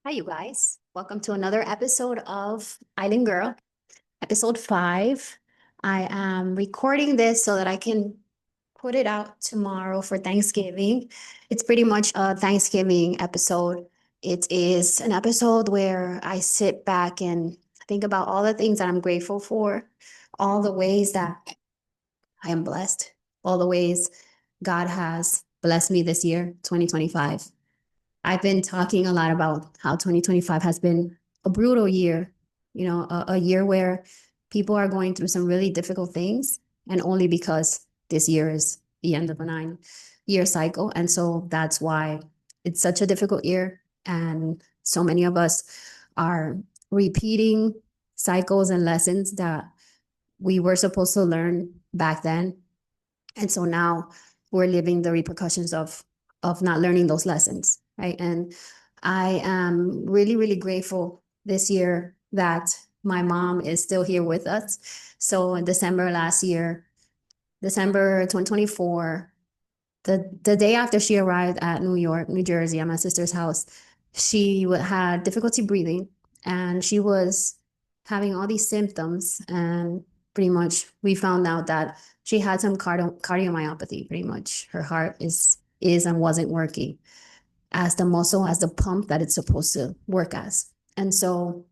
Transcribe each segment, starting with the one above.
Hi, you guys. Welcome to another episode of Island Girl, episode 5. I am recording this so that I can put it out tomorrow for Thanksgiving. It's pretty much a Thanksgiving episode. It is an episode where I sit back and think about all the things that I'm grateful for, all the ways that I am blessed, all the ways God has blessed me this year, 2025. I've been talking a lot about how 2025 has been a brutal year, a year where people are going through some really difficult things, and only because this year is the end of a 9 year cycle. And so that's why it's such a difficult year. And so many of us are repeating cycles and lessons that we were supposed to learn back then. And so now we're living the repercussions of not learning those lessons, right? And I am really, really grateful this year that my mom is still here with us. So in December last year, December 2024, the day after she arrived at New York, New Jersey, at my sister's house, she had difficulty breathing, and she was having all these symptoms. And pretty much we found out that she had some cardiomyopathy. Pretty much her heart is and wasn't working as the muscle, as the pump that it's supposed to work as. And so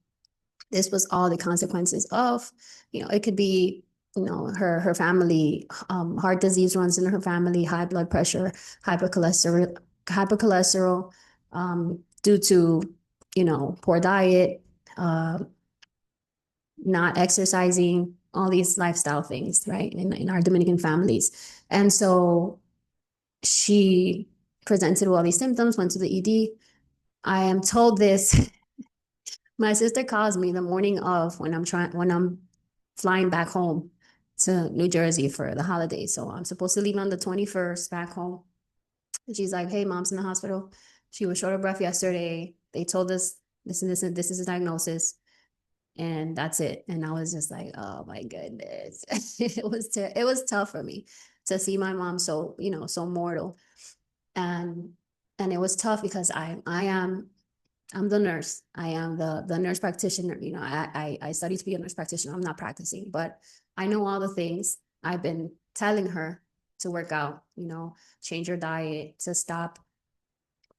this was all the consequences of, it could be, her family, heart disease runs in her family, high blood pressure, hypercholesterol, due to, poor diet, uh, not exercising, all these lifestyle things, right, in our Dominican families. And so she presented with all these symptoms, went to the ED. I am told this. My sister calls me the morning of when I'm flying back home to New Jersey for the holidays. So I'm supposed to leave on the 21st back home. And she's like, "Hey, mom's in the hospital. She was short of breath yesterday. They told us this and this and this is a diagnosis." And that's it. And I was just like, "Oh my goodness." It was tough for me to see my mom so, so mortal. And and it was tough because I'm the nurse. I am the nurse practitioner. I studied to be a nurse practitioner. I'm not practicing, but I know all the things I've been telling her to work out, change her diet, to stop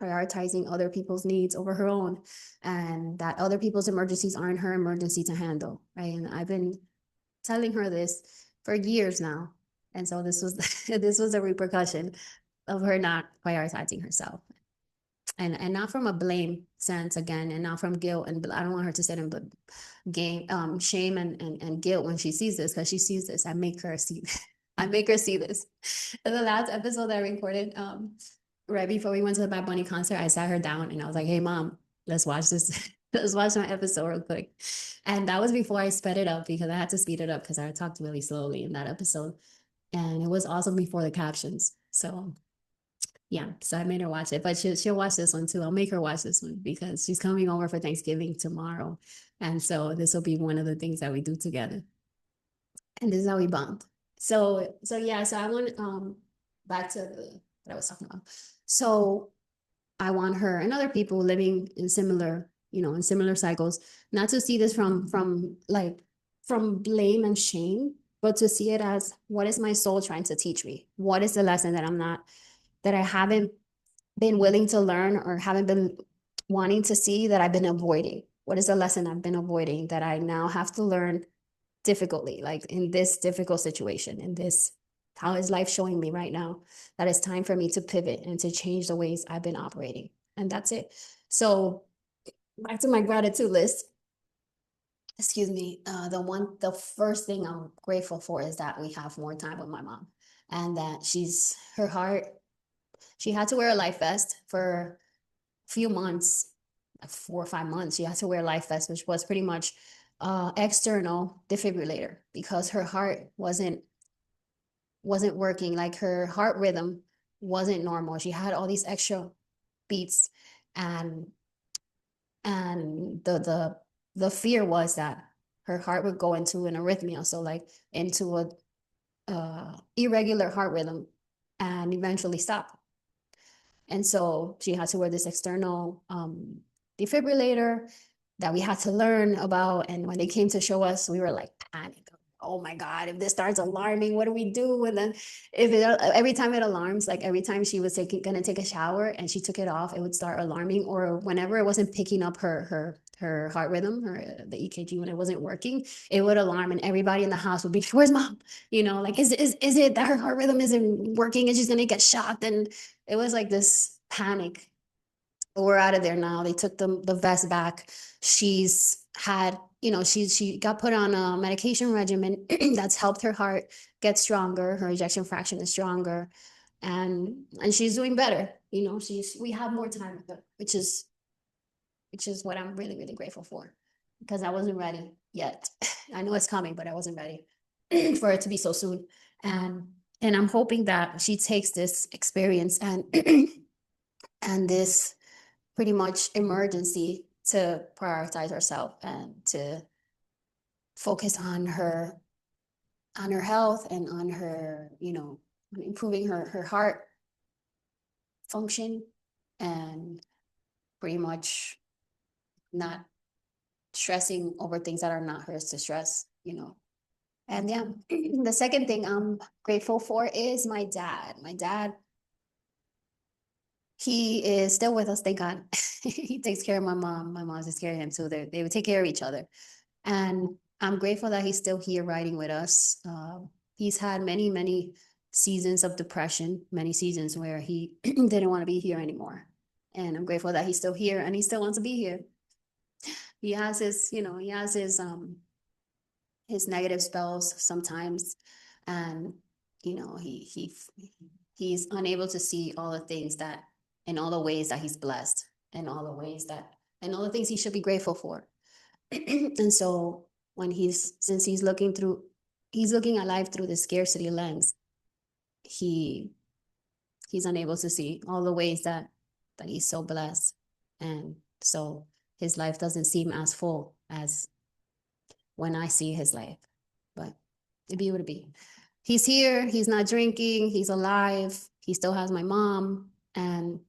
prioritizing other people's needs over her own, and that other people's emergencies aren't her emergency to handle, right? And I've been telling her this for years now. And so this was this was a repercussion of her not prioritizing herself, and not from a blame sense again, and not from guilt. And I don't want her to sit in game, shame and guilt when she sees this, because she sees this. I make her see. I make her see this. In the last episode that I recorded, right before we went to the Bad Bunny concert, I sat her down and I was like, "Hey, mom, let's watch this. Let's watch my episode real quick." And that was before I sped it up, because I had to speed it up because I talked really slowly in that episode. And it was also before the captions. So yeah, so I made her watch it, but she'll watch this one too. I'll make her watch this one because she's coming over for Thanksgiving tomorrow, and so this will be one of the things that we do together, and this is how we bond. So yeah, so I want back to what I was talking about. So I want her and other people living in similar, in similar cycles, not to see this from blame and shame, but to see it as, what is my soul trying to teach me? What is the lesson that I haven't been willing to learn, or haven't been wanting to see, that I've been avoiding? What is the lesson I've been avoiding that I now have to learn difficultly, like in this difficult situation, in this, how is life showing me right now that it's time for me to pivot and to change the ways I've been operating? And that's it. So back to my gratitude list. Excuse me. The first thing I'm grateful for is that we have more time with my mom, and that her heart, she had to wear a life vest for few months, like 4 or 5 months. She had to wear a life vest, which was pretty much external defibrillator, because her heart wasn't working. Like, her heart rhythm wasn't normal. She had all these extra beats, and the fear was that her heart would go into an arrhythmia, so like into a irregular heart rhythm, and eventually stop. And so she had to wear this external defibrillator that we had to learn about. And when they came to show us, we were like panicked. Oh my God, if this starts alarming, what do we do? And then every time it alarms, like every time she was gonna take a shower and she took it off, it would start alarming. Or whenever it wasn't picking up her heart rhythm, the EKG, when it wasn't working, it would alarm, and everybody in the house would be, where's mom? Like, is it that her heart rhythm isn't working and she's gonna get shocked? And it was like this panic. But we're out of there now. They took the vest back. She's had, she got put on a medication regimen that's helped her heart get stronger. Her ejection fraction is stronger, and she's doing better. We have more time with her, which is what I'm really, really grateful for, because I wasn't ready yet. I know it's coming, but I wasn't ready for it to be so soon. And I'm hoping that she takes this experience and and this pretty much emergency to prioritize herself and to focus on her health and on her, improving her heart function, and pretty much not stressing over things that are not hers to stress. And yeah, the second thing I'm grateful for is my dad. My dad, he is still with us, thank God. He takes care of my mom. My mom takes care of him too. They would take care of each other. And I'm grateful that he's still here riding with us. He's had many, many seasons of depression, many seasons where he didn't want to be here anymore. And I'm grateful that he's still here and he still wants to be here. He has his negative spells sometimes, and he's unable to see all the things that, in all the ways that he's blessed, and all the things he should be grateful for. And so since he's looking at life through the scarcity lens, he's unable to see all the ways that he's so blessed. And so his life doesn't seem as full as when I see his life. But it'd be what it be. He's here, he's not drinking, he's alive, he still has my mom, and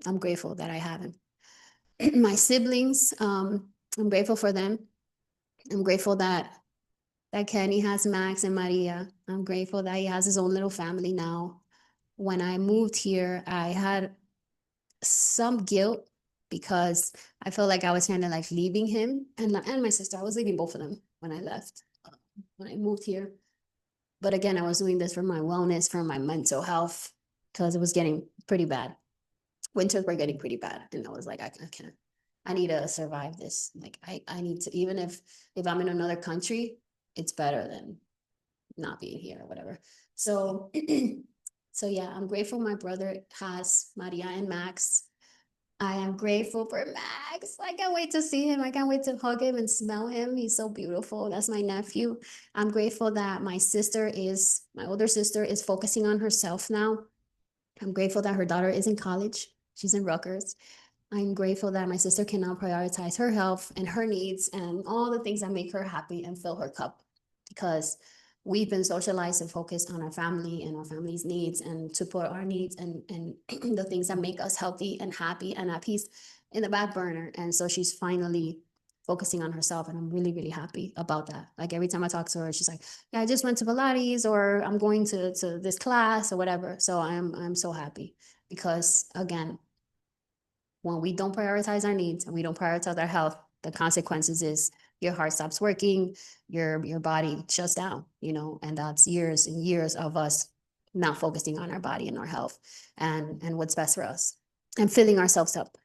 I'm grateful that I have him. My siblings, I'm grateful for them. I'm grateful that Kenny has Max and Maria. I'm grateful that he has his own little family now. When I moved here, I had some guilt because I felt like I was kind of like leaving him and my sister. I was leaving both of them when I left, when I moved here. But again, I was doing this for my wellness, for my mental health, because it was getting pretty bad. Winters were getting pretty bad. And I was like, I can't. I need to survive this. Like, I need to, even if I'm in another country, it's better than not being here or whatever. So, so yeah, I'm grateful my brother has Maria and Max. I am grateful for Max. I can't wait to see him. I can't wait to hug him and smell him. He's so beautiful. That's my nephew. I'm grateful that my older sister is focusing on herself now. I'm grateful that her daughter is in college. She's in Rutgers. I'm grateful that my sister can now prioritize her health and her needs and all the things that make her happy and fill her cup, because we've been socialized and focused on our family and our family's needs, and to put our needs and the things that make us healthy and happy and at peace in the back burner. And so she's finally focusing on herself, and I'm really, really happy about that. Like, every time I talk to her, she's like, yeah, I just went to Pilates, or I'm going to this class or whatever. So I'm so happy, because again, when we don't prioritize our needs and we don't prioritize our health, the consequences is your heart stops working, your body shuts down, and that's years and years of us not focusing on our body and our health and what's best for us and filling ourselves up.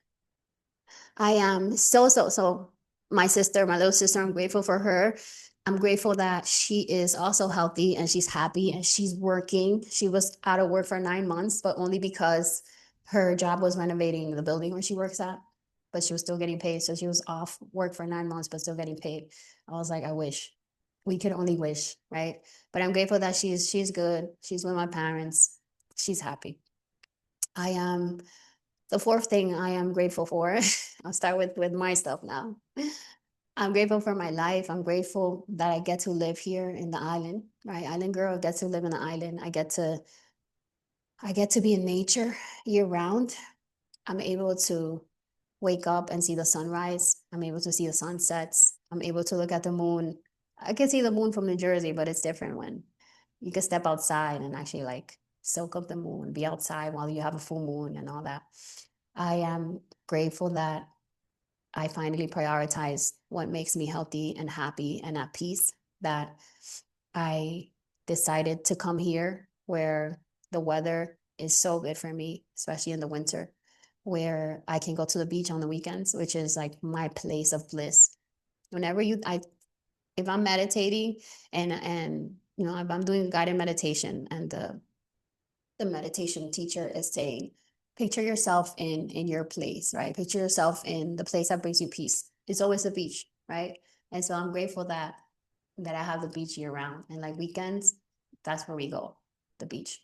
I am so my little sister, I'm grateful for her. I'm grateful that she is also healthy and she's happy and she's working. She was out of work for 9 months, but only because her job was renovating the building where she works at, but she was still getting paid. So she was off work for 9 months, but still getting paid. I was like, I wish. We could only wish, right? But I'm grateful that she's good. She's with my parents. She's happy. I am the fourth thing I am grateful for. I'll start with my stuff now. I'm grateful for my life. I'm grateful that I get to live here in the island, right? Island girl gets to live in the island. I get to be in nature year round. I'm able to wake up and see the sunrise. I'm able to see the sunsets. I'm able to look at the moon. I can see the moon from New Jersey, but it's different when you can step outside and actually like soak up the moon, be outside while you have a full moon and all that. I am grateful that I finally prioritize what makes me healthy and happy and at peace, that I decided to come here where the weather is so good for me, especially in the winter, where I can go to the beach on the weekends, which is like my place of bliss. Whenever if I'm meditating and if I'm doing guided meditation and the meditation teacher is saying, picture yourself in your place, right? Picture yourself in the place that brings you peace. It's always the beach, right? And so I'm grateful that I have the beach year round, and like weekends, that's where we go, the beach.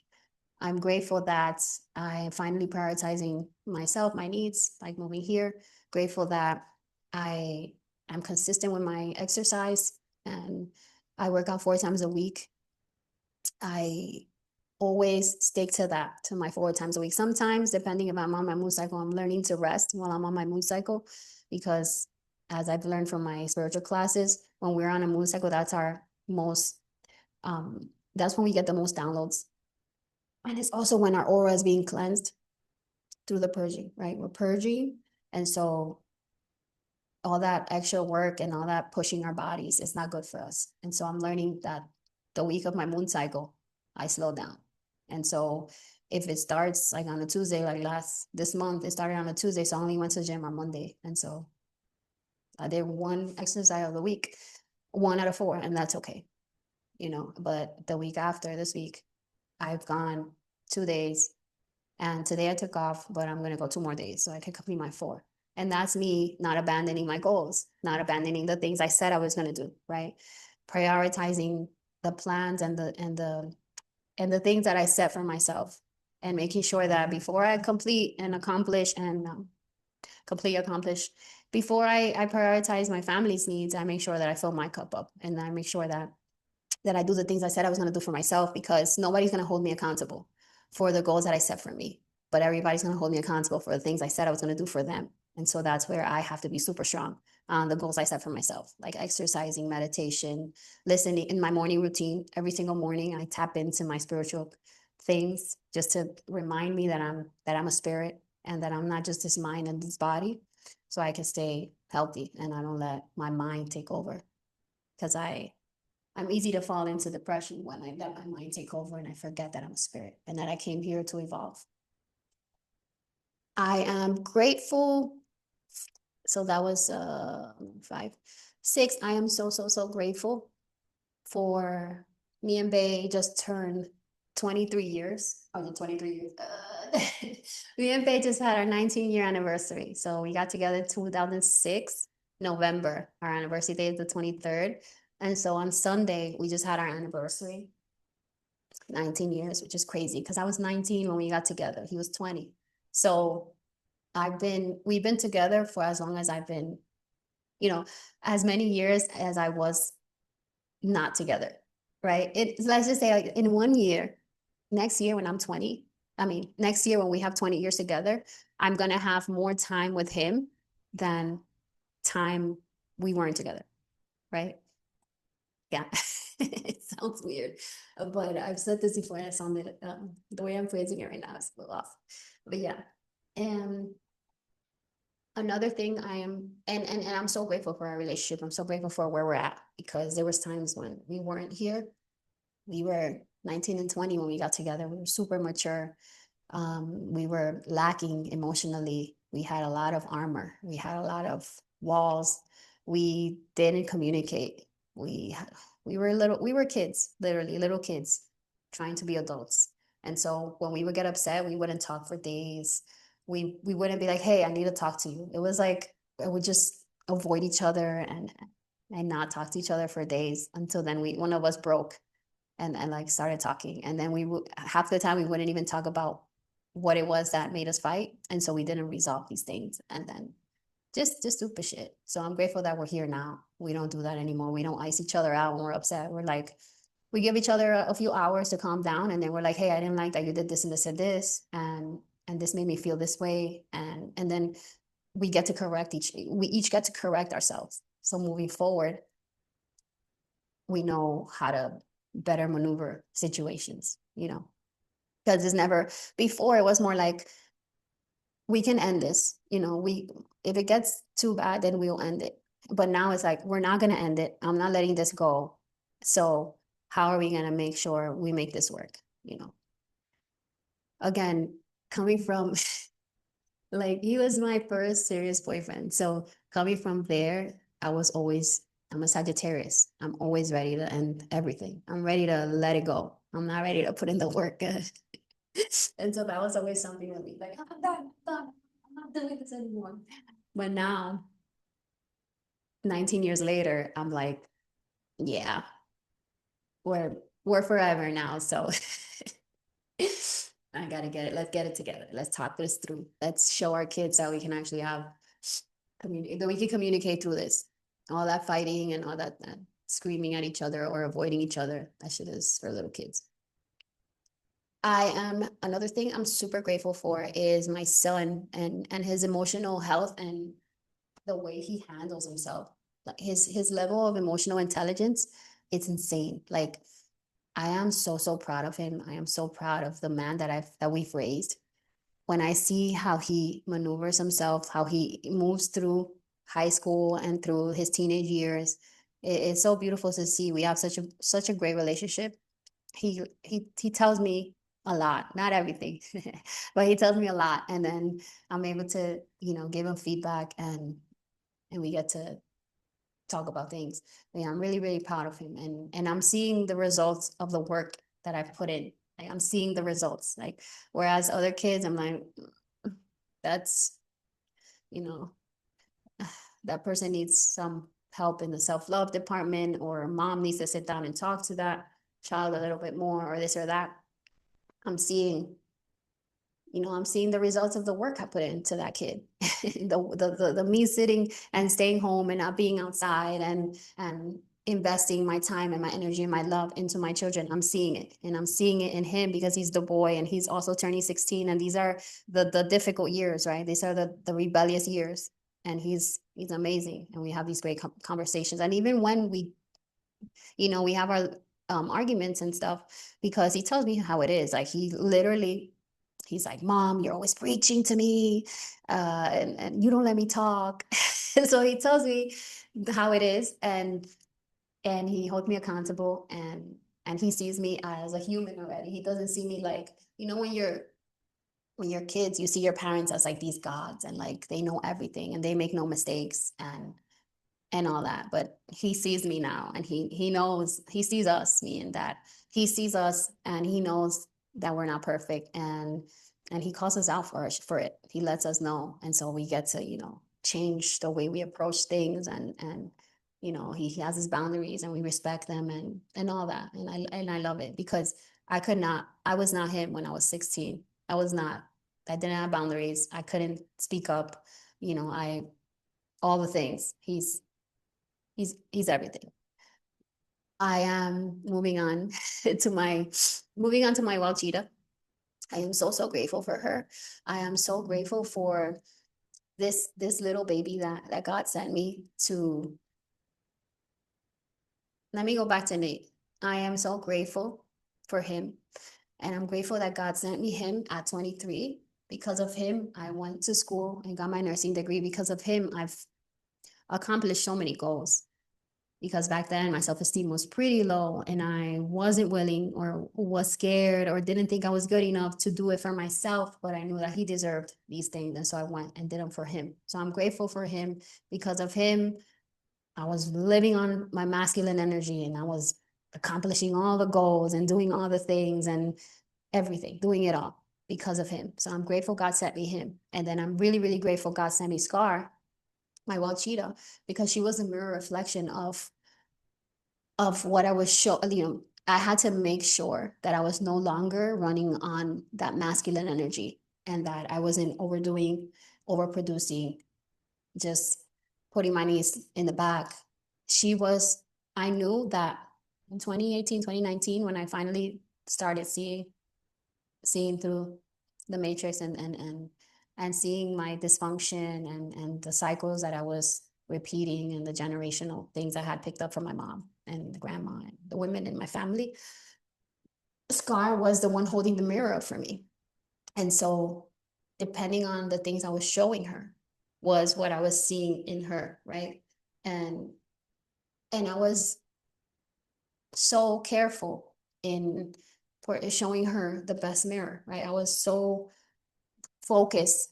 I'm grateful that I'm finally prioritizing myself, my needs, like moving here. Grateful that I am consistent with my exercise and I work out 4 times a week. I always stick to that, to my 4 times a week. Sometimes, depending if I'm on my moon cycle, I'm learning to rest while I'm on my moon cycle because as I've learned from my spiritual classes, when we're on a moon cycle, that's our most that's when we get the most downloads. And it's also when our aura is being cleansed through the purging, right? We're purging. And so all that extra work and all that pushing our bodies is not good for us. And so I'm learning that the week of my moon cycle, I slow down. And so if it starts like on a Tuesday, like this month, it started on a Tuesday. So I only went to the gym on Monday. And so I did one exercise of the week, 1 out of 4, and that's okay, But the week after this week, I've gone 2 days and today I took off, but I'm going to go 2 more days so I can complete my 4. And that's me not abandoning my goals, not abandoning the things I said I was going to do, right? Prioritizing the plans and the things that I set for myself and making sure that before I complete and accomplish and accomplish, before I prioritize my family's needs, I make sure that I fill my cup up and I make sure that I do the things I said I was going to do for myself because nobody's going to hold me accountable for the goals that I set for me. But everybody's going to hold me accountable for the things I said I was going to do for them. And so that's where I have to be super strong on the goals I set for myself, like exercising, meditation, listening in my morning routine. Every single morning, I tap into my spiritual things just to remind me that I'm a spirit and that I'm not just this mind and this body, so I can stay healthy and I don't let my mind take over because I'm easy to fall into depression when I let my mind take over and I forget that I'm a spirit and that I came here to evolve. I am grateful. So that was 5. 6, I am so grateful for me and Bay just turned 23 years. Oh, yeah, 23 years. Me and Bay just had our 19-year anniversary. So we got together in 2006, November. Our anniversary day is the 23rd. And so on Sunday, we just had our anniversary, 19 years, which is crazy because I was 19 when we got together. He was 20. So we've been together for as long as I've been, as many years as I was not together, right? Let's just say like in 1 year, next year when I'm 20, next year when we have 20 years together, I'm gonna have more time with him than time we weren't together, right? Yeah, it sounds weird, but I've said this before and it sounded, the way I'm phrasing it right now is a little off. But yeah, and another thing I am, and I'm so grateful for our relationship. I'm so grateful for where we're at because there was times when we weren't here. We were 19 and 20 when we got together. We were super mature. We were lacking emotionally. We had a lot of armor. We had a lot of walls. We didn't communicate. We were kids, literally little kids trying to be adults. And so when we would get upset, we wouldn't talk for days. We wouldn't be like, hey, I need to talk to you. It was like we would just avoid each other and not talk to each other for days until then one of us broke and like started talking. And then half the time we wouldn't even talk about what it was that made us fight. And so we didn't resolve these things. And then just stupid shit. So I'm grateful that we're here now. We don't do that anymore. We don't ice each other out when we're upset. We're like, we give each other a few hours to calm down. And then we're like, hey, I didn't like that you did this and this and this. And this made me feel this way. And then we each get to correct ourselves. So moving forward, we know how to better maneuver situations, because it's never, before it was more like, we can end this, if it gets too bad, then we'll end it. But now it's like, we're not going to end it. I'm not letting this go. So how are we going to make sure we make this work? Again, coming from like, he was my first serious boyfriend. So coming from there, I'm a Sagittarius. I'm always ready to end everything. I'm ready to let it go. I'm not ready to put in the work. And so that was always something with me, like, I'm done, I'm not doing this anymore. But now, 19 years later, I'm like, yeah, we're we're forever now. So I gotta get it. Let's get it together. Let's talk this through. Let's show our kids that we can actually have that we can communicate through this. All that fighting and all that screaming at each other or avoiding each other, that shit is for little kids. Another thing I'm super grateful for is my son and his emotional health and the way he handles himself. Like his level of emotional intelligence, it's insane. Like, I am so proud of him. I am so proud of the man that we've raised. When I see how he maneuvers himself, how he moves through high school and through his teenage years, it's so beautiful to see. We have such a great relationship. He tells me a lot, not everything, but he tells me a lot, and then I'm able to give him feedback, and we get to talk about things. But yeah, I'm really proud of him, and I'm seeing the results of the work that I've put in. Like, I'm seeing the results. Like, whereas other kids, I'm like, that's you know that person needs some help in the self-love department, or mom needs to sit down and talk to that child a little bit more, or this or that. I'm seeing I'm seeing the results of the work I put into that kid. The me sitting and staying home and not being outside, and investing my time and my energy and my love into my children. I'm seeing it, and I'm seeing it in him because he's the boy, and he's also turning 16, and these are the difficult years, right? These are the rebellious years, and he's amazing, and we have these great conversations. And even when we have our arguments and stuff, because he tells me how it is. Like, he's like, Mom, you're always preaching to me, and you don't let me talk. So he tells me how it is, and he holds me accountable, and he sees me as a human already. He doesn't see me like, when you're kids, you see your parents as like these gods, and like they know everything and they make no mistakes, and all that. But he sees me now, and he knows, he sees us, me and Dad. He sees us, and he knows that we're not perfect, and he calls us out for it. He lets us know, and so we get to change the way we approach things, and he has his boundaries, and we respect them, and all that. And I love it, because I was not him when I was 16. I didn't have boundaries. I couldn't speak up. I all the things. He's everything. I am moving on to my Walchita. I am so grateful for her. I am so grateful for this little baby that God sent me to. Let me go back to Nate. I am so grateful for him, and I'm grateful that God sent me him at 23. Because of him, I went to school and got my nursing degree. Because of him, I've accomplished so many goals. Because back then my self-esteem was pretty low, and I wasn't willing, or was scared, or didn't think I was good enough to do it for myself, but I knew that he deserved these things, and so I went and did them for him. So I'm grateful for him. Because of him, I was living on my masculine energy, and I was accomplishing all the goals and doing all the things and everything, doing it all because of him. So I'm grateful God sent me him. And then I'm really grateful God sent me Scar, my wild cheetah, because she was a mirror reflection of what I was I had to make sure that I was no longer running on that masculine energy, and that I wasn't overdoing, overproducing, just putting my knees in the back. I knew that in 2018, 2019, when I finally started seeing through the matrix, and seeing my dysfunction and the cycles that I was repeating and the generational things I had picked up from my mom and the grandma and the women in my family, Scar was the one holding the mirror up for me. And so, depending on the things I was showing her, was what I was seeing in her, right? And I was so careful in for showing her the best mirror, right? I was so focused,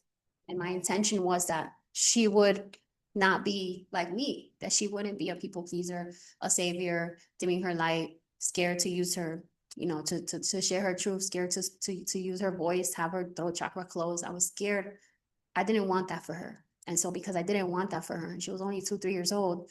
and my intention was that she would not be like me, that she wouldn't be a people pleaser, a savior, dimming her light, scared to use her, to share her truth, scared to use her voice, have her throat chakra closed. I was scared. I didn't want that for her. And so because I didn't want that for her, and she was only 2, 3 years old,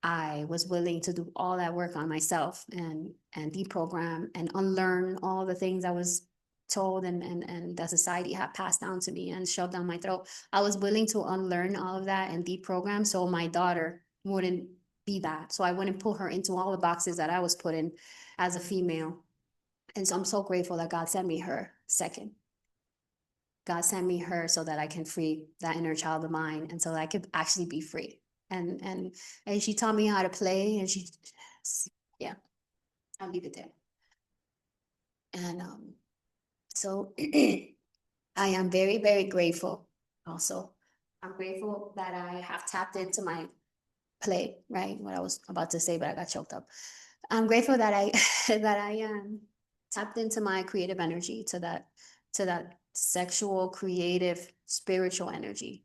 I was willing to do all that work on myself and deprogram and unlearn all the things I was told and that society had passed down to me and shoved down my throat. I was willing to unlearn all of that and deprogram so my daughter wouldn't be that. So I wouldn't put her into all the boxes that I was put in as a female. And so I'm so grateful that God sent me her second. God sent me her so that I can free that inner child of mine and so that I could actually be free. And she taught me how to play, and yeah, I'll leave it there. And so I am very, very grateful also. I'm grateful that I have tapped into my play, right? What I was about to say, but I got choked up. I'm grateful that I that I tapped into my creative energy, to that sexual, creative, spiritual energy,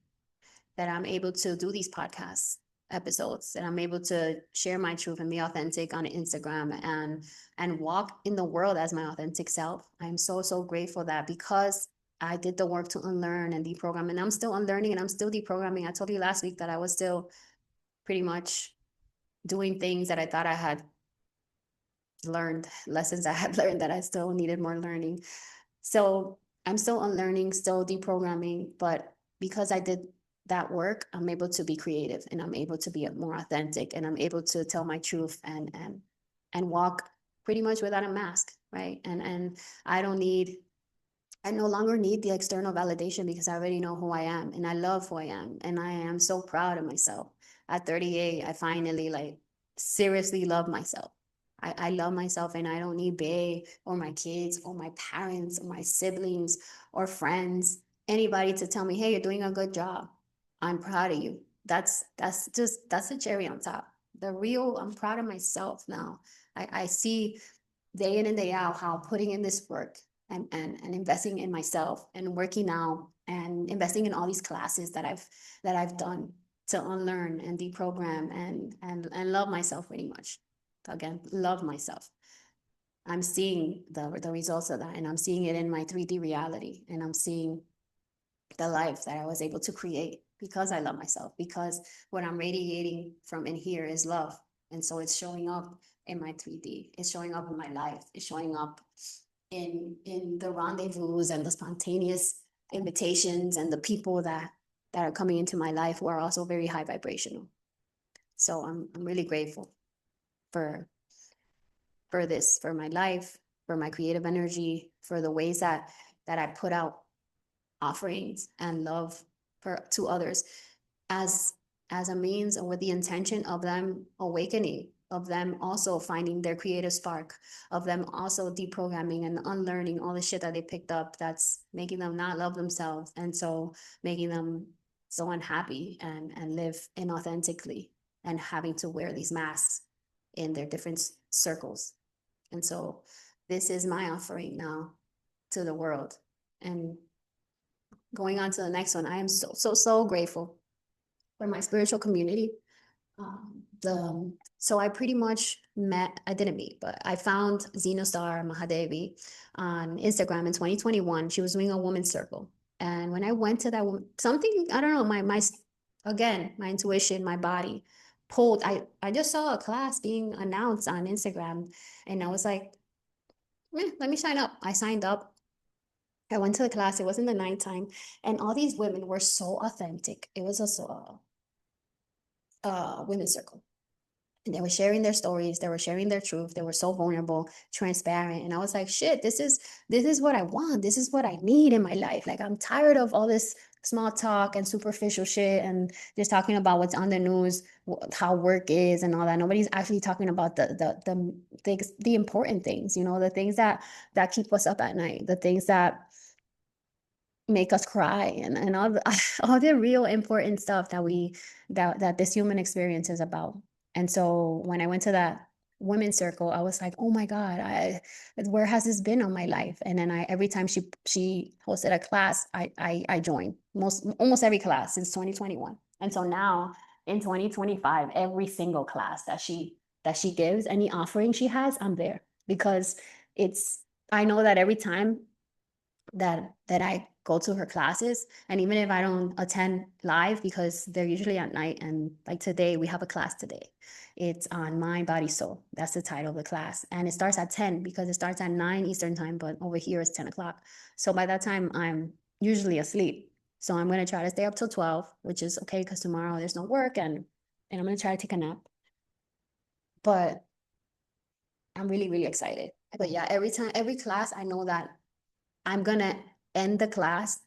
that I'm able to do these podcast episodes, that I'm able to share my truth and be authentic on Instagram and walk in the world as my authentic self. I'm so, so grateful that because I did the work to unlearn and deprogram, and I'm still unlearning and I'm still deprogramming. I told you last week that I was still pretty much doing things that I thought I had learned, lessons I had learned that I still needed more learning. So I'm still unlearning, still deprogramming, but because I did that work, I'm able to be creative and I'm able to be more authentic and I'm able to tell my truth and walk pretty much without a mask, right? And I don't need I no longer need the external validation because I already know who I am and I love who I am and I am so proud of myself. At 38, I finally like seriously love myself. I love myself and I don't need Bay or my kids or my parents or my siblings or friends, anybody to tell me, hey, you're doing a good job. I'm proud of you. That's a cherry on top. The real, I'm proud of myself now. I see day in and day out how putting in this work and investing in myself and working out and investing in all these classes that I've done to unlearn and deprogram and love myself pretty much. Again, love myself. I'm seeing the results of that and I'm seeing it in my 3D reality and I'm seeing the life that I was able to create because I love myself, because what I'm radiating from in here is love. And so it's showing up in my 3D. It's showing up in my life. It's showing up in the rendezvous and the spontaneous invitations and the people that are coming into my life who are also very high vibrational. So I'm really grateful for this, for my life, for my creative energy, for the ways that I put out offerings and love to others as a means and with the intention of them awakening, of them also finding their creative spark, of them also deprogramming and unlearning all the shit that they picked up that's making them not love themselves and so making them so unhappy and live inauthentically and having to wear these masks in their different circles. And so this is my offering now to the world. And going on to the next one, I am so, so, so grateful for my spiritual community. So I pretty much I didn't meet, but I found Zenostar Mahadevi on Instagram in 2021. She was doing a women's circle. And when I went to that something, I don't know, again, my intuition, my body pulled. I just saw a class being announced on Instagram and I was like, let me sign up. I signed up. I went to the class. It was in the nighttime, and all these women were so authentic. It was a women's circle, and they were sharing their stories. They were sharing their truth. They were so vulnerable, transparent, and I was like, "Shit, this is what I want. This is what I need in my life. Like, I'm tired of all this small talk and superficial shit and just talking about what's on the news, how work is and all that. Nobody's actually talking about the things, the important things, you know, the things that keep us up at night, the things that make us cry and all all the real important stuff that that this human experience is about. And so when I went to that women's circle, I was like, oh my God, where has this been all my life? And then every time she hosted a class, I joined almost every class since 2021. And so now in 2025, every single class that she gives, any offering she has, I'm there because it's I know that every time that I go to her classes. And even if I don't attend live because they're usually at night, and like today, we have a class today. It's on Mind, Body, Soul. That's the title of the class. And it starts at 10 because it starts at 9 Eastern time, but over here it's 10 o'clock. So by that time, I'm usually asleep. So I'm going to try to stay up till 12, which is okay because tomorrow there's no work and I'm going to try to take a nap. But I'm really, really excited. But yeah, every class, I know that I'm going to end the class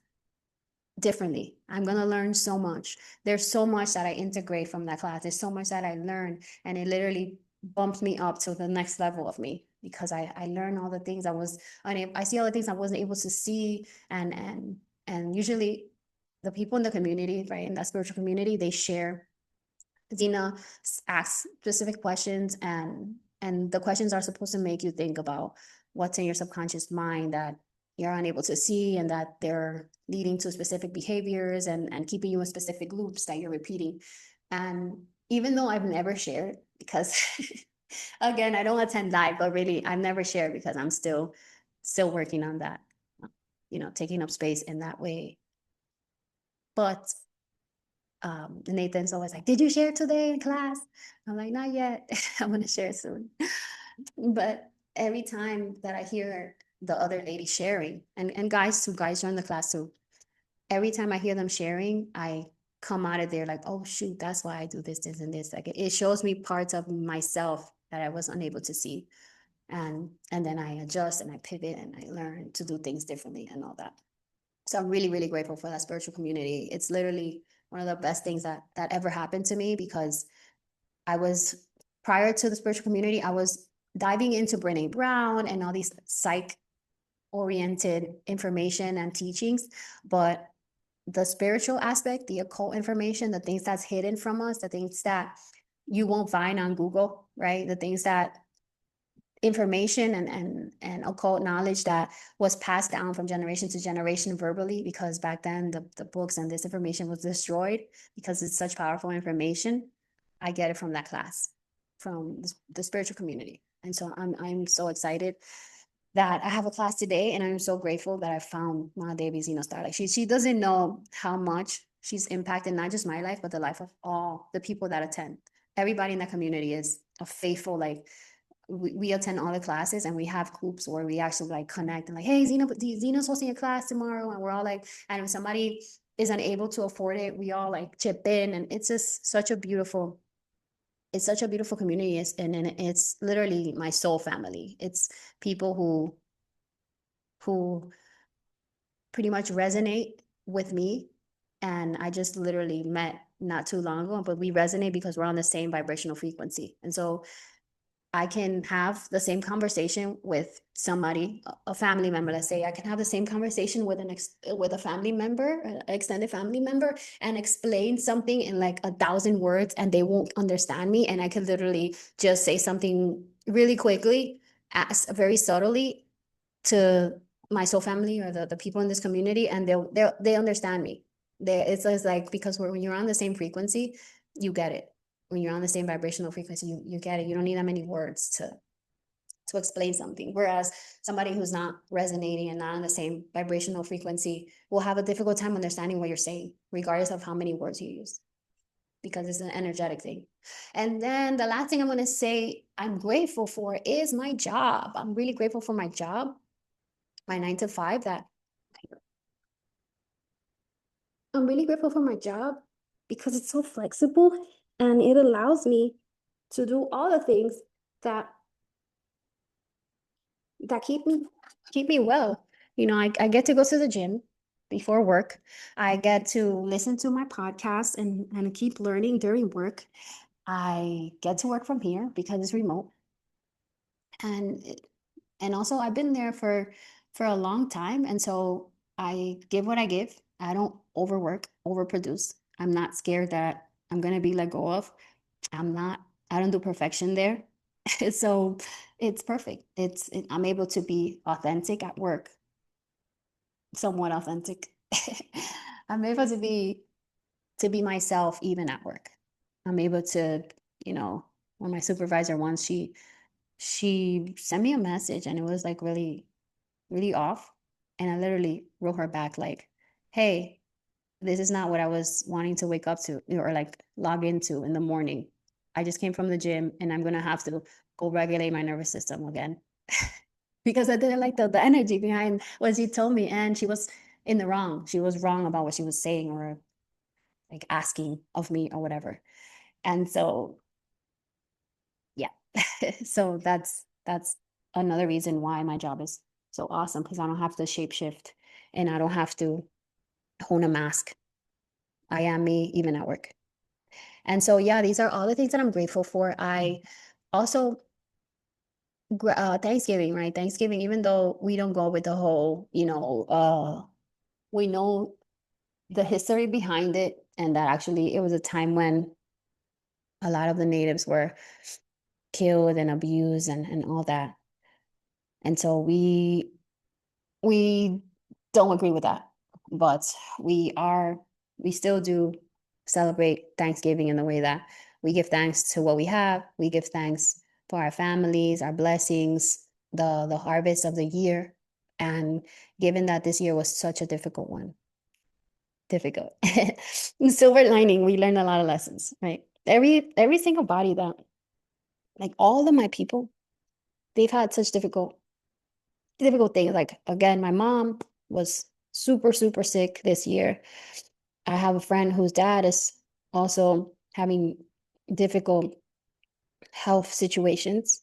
differently. I'm going to learn so much. There's so much that I integrate from that class. There's so much that I learn, and it literally bumps me up to the next level of me because I learn all the things I was unable, I see all the things I wasn't able to see. And usually the people in the community, right, in that spiritual community, they share. Zena asks specific questions, and the questions are supposed to make you think about what's in your subconscious mind that you're unable to see, and that they're leading to specific behaviors and keeping you in specific loops that you're repeating. And even though I've never shared, because again, I don't attend live, but really I've never shared because I'm still working on that, you know, taking up space in that way. But Nathan's always like, did you share today in class? I'm like, not yet. I'm gonna share soon. But every time that I hear the other lady sharing, and guys too, guys join the class too, every time I hear them sharing, I come out of there like, oh shoot, that's why I do this, this, and this. Like it shows me parts of myself that I was unable to see. And then I adjust and I pivot and I learn to do things differently and all that. So I'm really, really grateful for that spiritual community. It's literally one of the best things that ever happened to me because I was prior to the spiritual community, I was diving into Brene Brown and all these psych oriented information and teachings, but the spiritual aspect, the occult information, the things that's hidden from us, the things that you won't find on Google, right? The things that information and occult knowledge that was passed down from generation to generation verbally, because back then the books and this information was destroyed because it's such powerful information. I get it from that class, from the spiritual community. And so I'm so excited that I have a class today, and I'm so grateful that I found Mahadevi Zeno Star. Like she doesn't know how much she's impacted not just my life, but the life of all the people that attend. Everybody in that community is a faithful, like we attend all the classes, and we have groups where we actually like connect and like, hey, Zena's hosting a class tomorrow, and we're all like, and if somebody is unable to afford it, we all like chip in, and it's just such a beautiful, it's such a beautiful community. And it's literally my soul family. It's people who pretty much resonate with me, and I just literally met not too long ago, but we resonate because we're on the same vibrational frequency. And so I can have the same conversation with somebody, a family member. Let's say I can have the same conversation with with a family member, an extended family member, and explain something in like 1,000 words, and they won't understand me. And I can literally just say something really quickly, as very subtly, to my soul family or the people in this community, and they understand me. It's like, because when you're on the same frequency, you get it. When you're on the same vibrational frequency, you get it. You don't need that many words to explain something. Whereas somebody who's not resonating and not on the same vibrational frequency will have a difficult time understanding what you're saying, regardless of how many words you use, because it's an energetic thing. And then the last thing I'm going to say I'm grateful for is my job. I'm really grateful for my job, my 9 to 5. That I'm really grateful for my job because it's so flexible and it allows me to do all the things that that keep me well. You know, I get to go to the gym before work. I get to listen to my podcast and keep learning during work. I get to work from here because it's remote. And and also I've been there for a long time. And so I give what I give. I don't overwork, overproduce. I'm not scared that I'm gonna be let go of. I'm not, I don't do perfection there. So it's perfect. I'm able to be authentic at work, somewhat authentic. I'm able to be myself even at work. I'm able to, you know, when my supervisor once she sent me a message and it was like really, really off. And I literally wrote her back like, hey, this is not what I was wanting to wake up to or like log into in the morning. I just came from the gym and I'm gonna have to go regulate my nervous system again. Because I didn't like the energy behind what she told me. And she was in the wrong. She was wrong about what she was saying or like asking of me or whatever. And so yeah. So that's another reason why my job is so awesome because I don't have to shapeshift and I don't have to hone a mask. I am me even at work. And so yeah, these are all the things that I'm grateful for. I also Thanksgiving, right? Thanksgiving, even though we don't go with the whole, we know the history behind it and that actually it was a time when a lot of the natives were killed and abused and all that. And so we don't agree with that, but we are we still do celebrate Thanksgiving in the way that we give thanks to what we have. We give thanks for our families, our blessings, the harvest of the year. And given that this year was such a difficult one, difficult. Silver lining, we learned a lot of lessons, right? Every single body that like all of my people, they've had such difficult things. Like again, my mom was super, super sick this year. I have a friend whose dad is also having difficult health situations.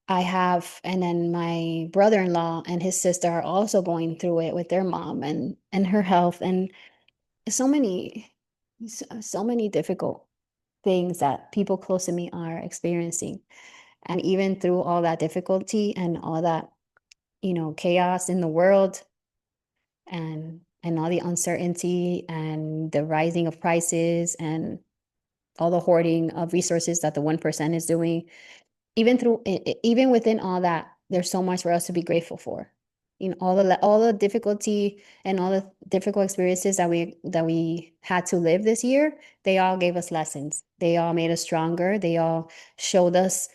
I have, and then my brother-in-law and his sister are also going through it with their mom and her health, and so many, so many difficult things that people close to me are experiencing. And even through all that difficulty and all that, chaos in the world, and all the uncertainty and the rising of prices and all the hoarding of resources that the 1% is doing, even within all that, there's so much for us to be grateful for. All the difficulty and all the difficult experiences that we had to live this year, they all gave us lessons. They all made us stronger. They all showed us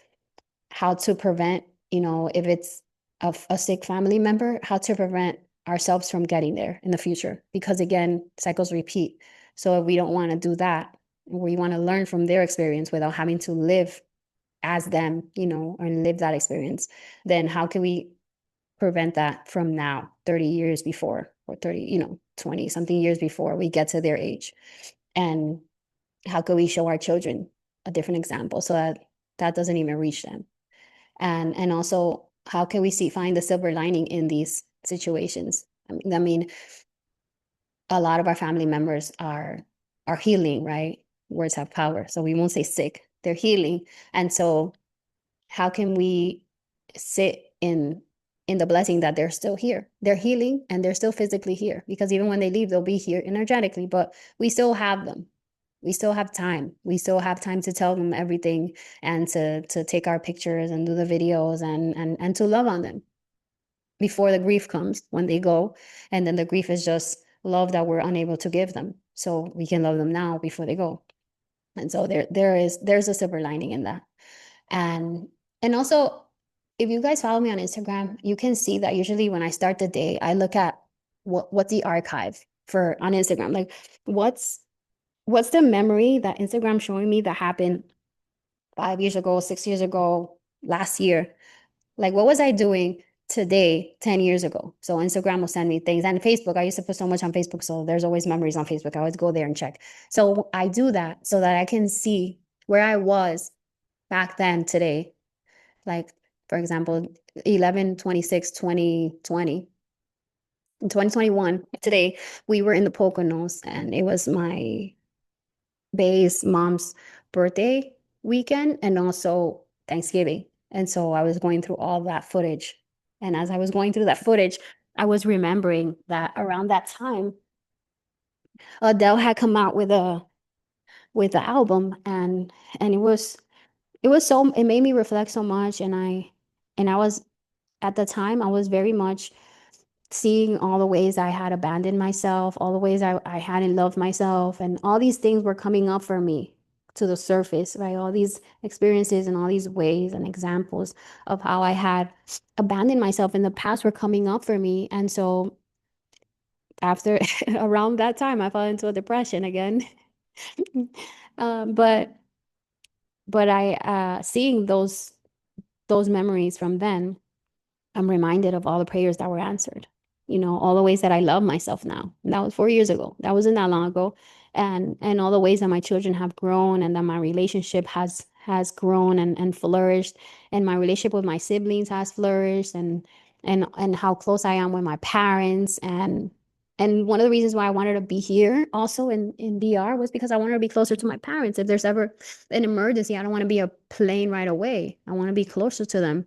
how to prevent, if it's a sick family member, how to prevent ourselves from getting there in the future. Because again, cycles repeat. So if we don't want to do that, we want to learn from their experience without having to live as them, or live that experience, then how can we prevent that from now, 30 years before, or 30, 20 something years before we get to their age? And how can we show our children a different example so that that doesn't even reach them? And also, how can we find the silver lining in these situations? I mean, a lot of our family members are healing, right? Words have power, so we won't say sick, they're healing. And so how can we sit in the blessing that they're still here, they're healing and they're still physically here, because even when they leave, they'll be here energetically, but we still have them. We still have time. We still have time to tell them everything and to take our pictures and do the videos and to love on them before the grief comes when they go. And then the grief is just love that we're unable to give them. So we can love them now before they go. And so there's a silver lining in that. And also, if you guys follow me on Instagram, you can see that usually when I start the day, I look at what's the archive for on Instagram. Like what's the memory that Instagram's showing me that happened 5 years ago, 6 years ago, last year? Like, what was I doing today, 10 years ago? So Instagram will send me things. And Facebook, I used to put so much on Facebook. So there's always memories on Facebook. I always go there and check. So I do that so that I can see where I was back then today. Like, for example, 11/26/2020. In 2021, today, we were in the Poconos, and it was my bae's mom's birthday weekend and also Thanksgiving. And so I was going through all that footage. And as I was going through that footage, I was remembering that around that time, Adele had come out with the album, and it was so, it made me reflect so much. And I was, at the time, I was very much seeing all the ways I had abandoned myself, all the ways I hadn't loved myself, and all these things were coming up for me to the surface, right? All these experiences and all these ways and examples of how I had abandoned myself in the past were coming up for me. And so after around that time, I fell into a depression again. Um, but but I seeing those memories from then, I'm reminded of all the prayers that were answered, all the ways that I love myself now. And that was 4 years ago. That wasn't that long ago. And all the ways that my children have grown and that my relationship has grown and flourished. And my relationship with my siblings has flourished and how close I am with my parents. And one of the reasons why I wanted to be here also in DR was because I wanted to be closer to my parents. If there's ever an emergency, I don't want to be a plane right away. I want to be closer to them.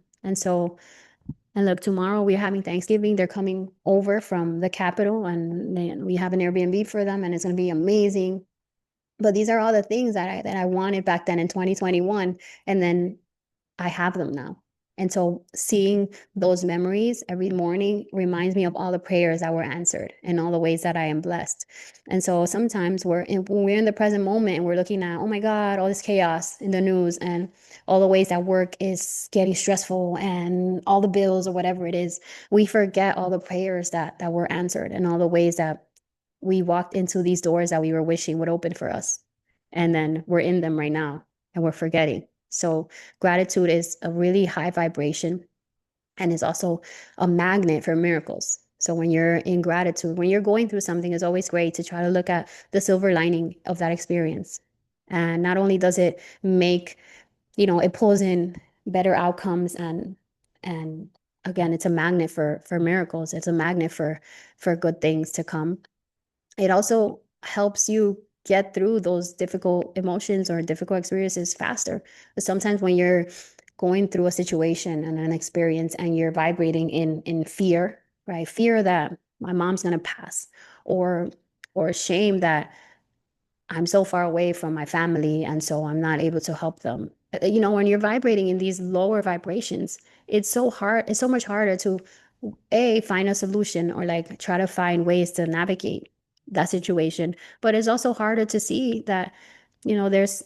And look, tomorrow we're having Thanksgiving. They're coming over from the capital, and we have an Airbnb for them, and it's going to be amazing. But these are all the things that I wanted back then in 2021, and then I have them now. And so seeing those memories every morning reminds me of all the prayers that were answered and all the ways that I am blessed. And so sometimes when we're in the present moment and we're looking at, oh my God, all this chaos in the news and all the ways that work is getting stressful and all the bills or whatever it is, we forget all the prayers that were answered and all the ways that we walked into these doors that we were wishing would open for us. And then we're in them right now and we're forgetting. So gratitude is a really high vibration and is also a magnet for miracles. So when you're in gratitude, when you're going through something, it's always great to try to look at the silver lining of that experience. And not only does it make, it pulls in better outcomes and again, it's a magnet for miracles. It's a magnet for good things to come. It also helps you get through those difficult emotions or difficult experiences faster. But sometimes when you're going through a situation and an experience and you're vibrating in fear, right? Fear that my mom's gonna pass, or shame that I'm so far away from my family and so I'm not able to help them. When you're vibrating in these lower vibrations, it's so hard, it's so much harder to find a solution or like try to find ways to navigate that situation. But it's also harder to see that, there's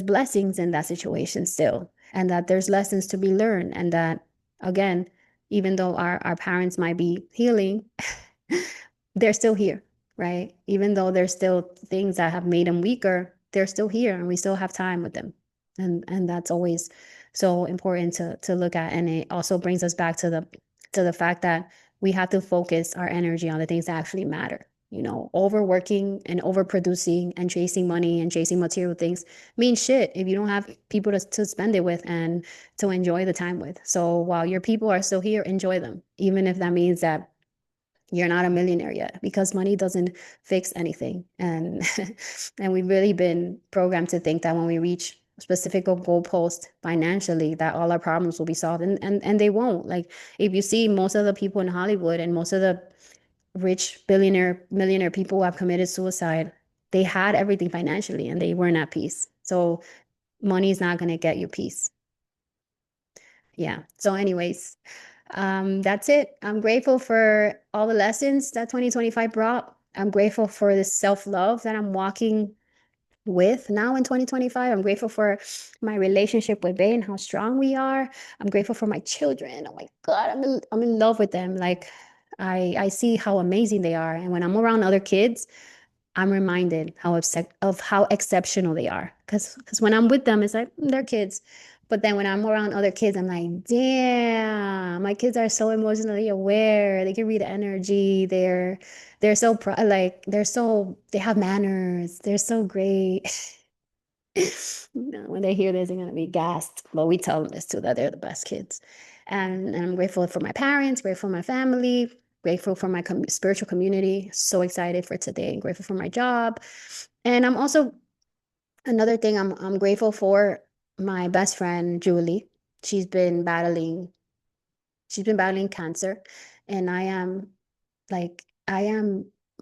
blessings in that situation still, and that there's lessons to be learned, and that again, even though our parents might be healing, they're still here, right? Even though there's still things that have made them weaker, they're still here and we still have time with them. And that's always so important to look at. And it also brings us back to the fact that we have to focus our energy on the things that actually matter. Overworking and overproducing and chasing money and chasing material things means shit if you don't have people to spend it with and to enjoy the time with. So while your people are still here, enjoy them, even if that means that you're not a millionaire yet, because money doesn't fix anything. And and we've really been programmed to think that when we reach a specific goalpost financially, that all our problems will be solved. And they won't. Like, if you see most of the people in Hollywood and most of the rich billionaire millionaire people who have committed suicide, they had everything financially and they weren't at peace. So money is not going to get you peace. Yeah. So anyways, that's it. I'm grateful for all the lessons that 2025 brought. I'm grateful for the self-love that I'm walking with now in 2025. I'm grateful for my relationship with Bae and how strong we are. I'm grateful for my children. Oh my God, I'm in love with them. Like, I see how amazing they are. And when I'm around other kids, I'm reminded of how exceptional they are. Because when I'm with them, it's like they're kids. But then when I'm around other kids, I'm like, damn, my kids are so emotionally aware. They can read energy. They're so like they have manners. They're so great. When they hear this, they're gonna be gassed. But we tell them this too, that they're the best kids. And I'm grateful for my parents, grateful for my family. grateful for my spiritual community. So excited for today. Grateful for my job. And I'm also another thing I'm grateful for my best friend Julie. She's been battling she's been battling cancer, and I am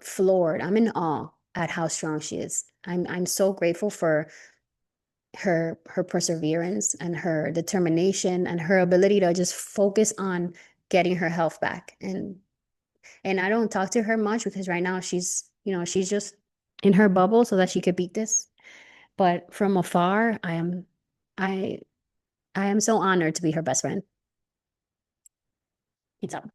floored. I'm in awe at how strong she is. I'm so grateful for her perseverance and her determination and her ability to just focus on getting her health back. And I don't talk to her much because right now she's just in her bubble so that she could beat this. But from afar, I I am so honored to be her best friend. It's up.